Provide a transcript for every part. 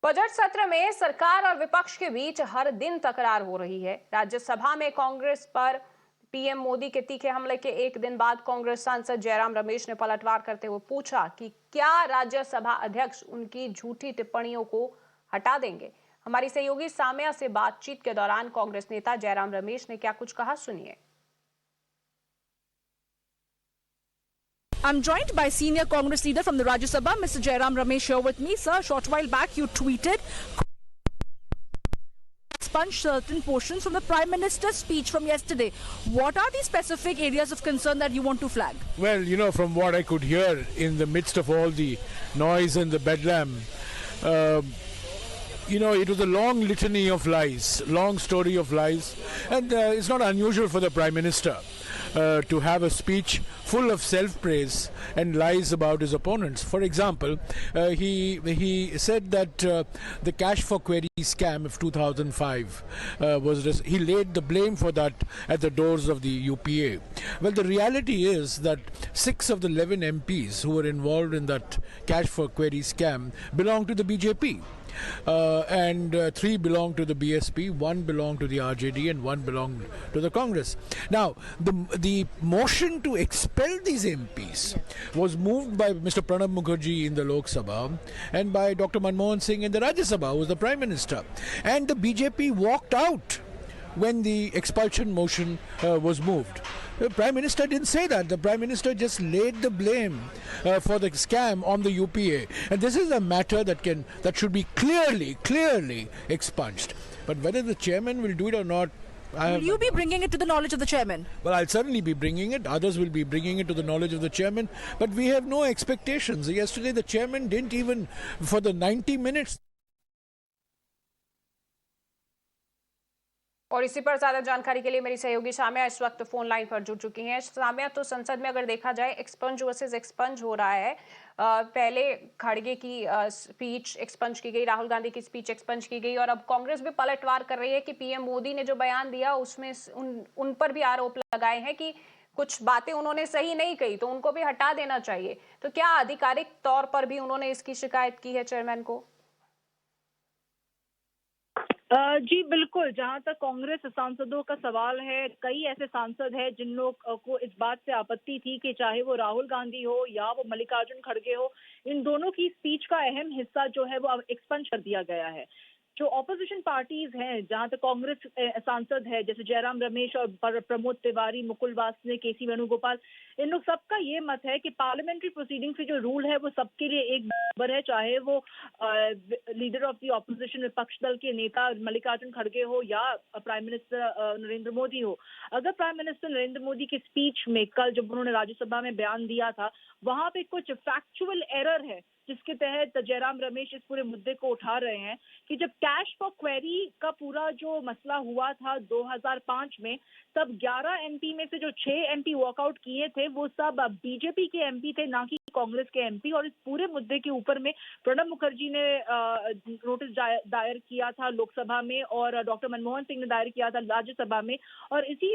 Budget सत्र में सरकार और विपक्ष के बीच हर दिन तकरार हो रही है। राज्यसभा में कांग्रेस पर पीएम मोदी के तीखे हमले के एक दिन बाद कांग्रेस सांसद जयराम रमेश ने पलटवार करते हुए पूछा कि क्या राज्यसभा अध्यक्ष उनकी झूठी टिप्पणियों को हटा देंगे। हमारी सहयोगी साम्या से बातचीत के दौरान कांग्रेस नेता जयराम रमेश ने क्या कुछ कहा, सुनिए। I'm joined by senior Congress leader from the Rajya Sabha, Mr. Jairam Ramesh, here with me. Sir, a short while back you tweeted expunge certain portions from the Prime Minister's speech from yesterday. What are the specific areas of concern that you want to flag? Well, from what I could hear in the midst of all the noise and the bedlam, it was a long litany of lies, long story of lies, and it's not unusual for the Prime Minister to have a speech full of self-praise and lies about his opponents. For example, he said that the cash for query scam of 2005 he laid the blame for that at the doors of the UPA. Well, the reality is that 6 of the 11 MPs who were involved in that cash for query scam belong to the BJP. And 3 belong to the BSP, 1 belonged to the RJD, and 1 belonged to the Congress. Now, the motion to expel these MPs was moved by Mr. Pranab Mukherjee in the Lok Sabha and by Dr. Manmohan Singh in the Rajya Sabha, who was the Prime Minister. And the BJP walked out when the expulsion motion was moved. The Prime Minister didn't say that. The Prime Minister just laid the blame for the scam on the UPA. And this is a matter that should be clearly expunged. But whether the chairman will do it or not, Will you be bringing it to the knowledge of the chairman? Well, I'll certainly be bringing it. Others will be bringing it to the knowledge of the chairman. But we have no expectations. Yesterday, the chairman didn't even, for the 90 minutes. और इसी पर ज्यादा जानकारी के लिए मेरी सहयोगी साम्या इस वक्त फोन लाइन पर जुड़ चुकी हैं। साम्या, तो संसद में अगर देखा जाए एक्सपंज वर्सेस एक्सपंज हो रहा है। पहले खड़गे की स्पीच एक्सपंज की गई, राहुल गांधी की स्पीच एक्सपंज की गई, और अब कांग्रेस भी पलटवार कर रही है कि पीएम मोदी ने जो बयान दिया उसमें उन पर भी आरोप लगाए हैं कि कुछ बातें उन्होंने सही नहीं कही, तो उनको भी हटा देना चाहिए। तो क्या आधिकारिक तौर पर भी उन्होंने इसकी शिकायत की है चेयरमैन को? जी बिल्कुल, जहां तक कांग्रेस सांसदों का सवाल है, कई ऐसे सांसद हैं जिन लोग को इस बात से आपत्ति थी कि चाहे वो राहुल गांधी हो या वो मल्लिकार्जुन खड़गे हो, इन दोनों की स्पीच का अहम हिस्सा जो है वो अब एक्सपंज कर दिया गया है। जो ऑपोजिशन पार्टीज हैं, जहां तक कांग्रेस सांसद है जैसे जयराम रमेश और प्रमोद तिवारी, मुकुल वासनिक, केसी वेणुगोपाल, इन लोग सबका ये मत है कि पार्लियामेंट्री प्रोसीडिंग से जो रूल है वो सबके लिए एक बराबर है, चाहे वो लीडर ऑफ द ऑपोजिशन विपक्ष दल के नेता मल्लिकार्जुन खड़गे हो या प्राइम मिनिस्टर नरेंद्र मोदी हो। अगर प्राइम मिनिस्टर नरेंद्र मोदी की स्पीच में कल जब उन्होंने राज्यसभा में बयान दिया था, वहां पे कुछ फैक्चुअल एरर है जिसके तहत जयराम रमेश इस पूरे मुद्दे को उठा रहे हैं कि जब कैश फॉर क्वेरी का पूरा जो मसला हुआ था 2005 में, तब 11 एमपी में से जो 6 एमपी वॉकआउट किए थे वो सब बीजेपी के एमपी थे, ना कि कांग्रेस के एमपी। और इस पूरे मुद्दे के ऊपर में प्रणब मुखर्जी ने नोटिस दायर किया था लोकसभा में और डॉक्टर मनमोहन सिंह ने दायर किया था राज्यसभा में। और इसी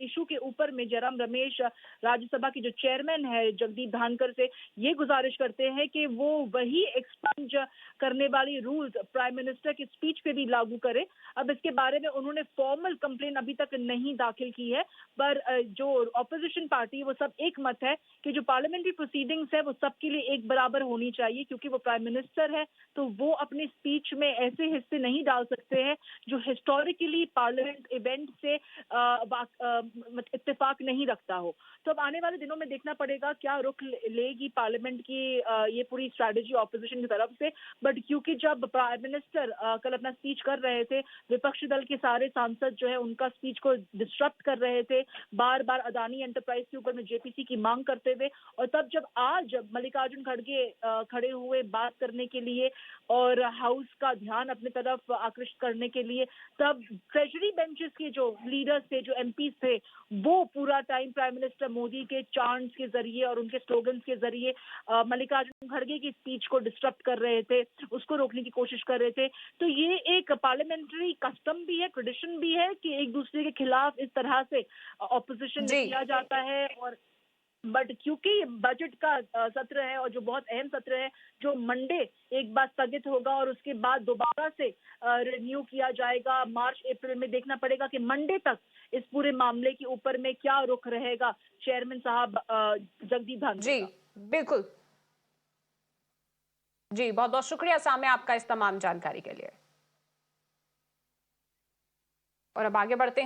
इशू के ऊपर में जयराम रमेश राज्यसभा की जो चेयरमैन है जगदीप धानकर से ये गुजारिश करते हैं कि वो वही एक्सपंज करने वाली रूल्स प्राइम मिनिस्टर की स्पीच पे भी लागू करे। अब इसके बारे में उन्होंने फॉर्मल कंप्लेन अभी तक नहीं दाखिल की है, पर जो ऑपोजिशन पार्टी वो सब एक मत है कि जो पार्लियामेंट्री प्रोसीडिंग्स है वो सबके लिए एक बराबर होनी चाहिए, क्योंकि वो प्राइम मिनिस्टर है तो वो अपनी स्पीच में ऐसे हिस्से नहीं डाल सकते हैं जो हिस्टोरिकली पार्लियामेंट इवेंट से इत्तेफाक नहीं रखता हो। तो अब आने वाले दिनों में देखना पड़ेगा क्या रुख लेगी पार्लियामेंट की ये पूरी स्ट्रैटेजी ऑपोजिशन की तरफ से। बट क्योंकि जब प्राइम मिनिस्टर कल अपना स्पीच कर रहे थे, विपक्षी दल के सारे सांसद जो है उनका स्पीच को डिस्टर्ब कर रहे थे, बार बार अदानी एंटरप्राइज के ऊपर में जेपीसी की मांग करते हुए। और तब जब आज मल्लिकार्जुन खड़गे खड़े हुए बात करने के लिए और हाउस का ध्यान अपनी तरफ आकृष्ट करने के लिए, तब ट्रेजरी बेंचेस के जो लीडर्स थे, जो एमपीज थे, वो पूरा टाइम प्राइम मिनिस्टर मोदी के चांट्स के जरिए और उनके स्लोगन्स के जरिए मल्लिकार्जुन खड़गे की स्पीच को डिस्टर्ब कर रहे थे, उसको रोकने की कोशिश कर रहे थे। तो ये एक पार्लियामेंट्री कस्टम भी है, ट्रेडिशन भी है कि एक दूसरे के खिलाफ इस तरह से ऑपोजिशन किया जाता है। और बट क्योंकि ये बजट का सत्र है और जो बहुत अहम सत्र है, जो मंडे एक बार स्थगित होगा और उसके बाद दोबारा से रिन्यू किया जाएगा मार्च अप्रैल में, देखना पड़ेगा कि मंडे तक इस पूरे मामले के ऊपर में क्या रुख रहेगा चेयरमैन साहब जगदीप धांधले जी का। बिल्कुल जी, बहुत बहुत शुक्रिया साम्या आपका इस तमाम जानकारी के लिए। और अब आगे बढ़ते हैं।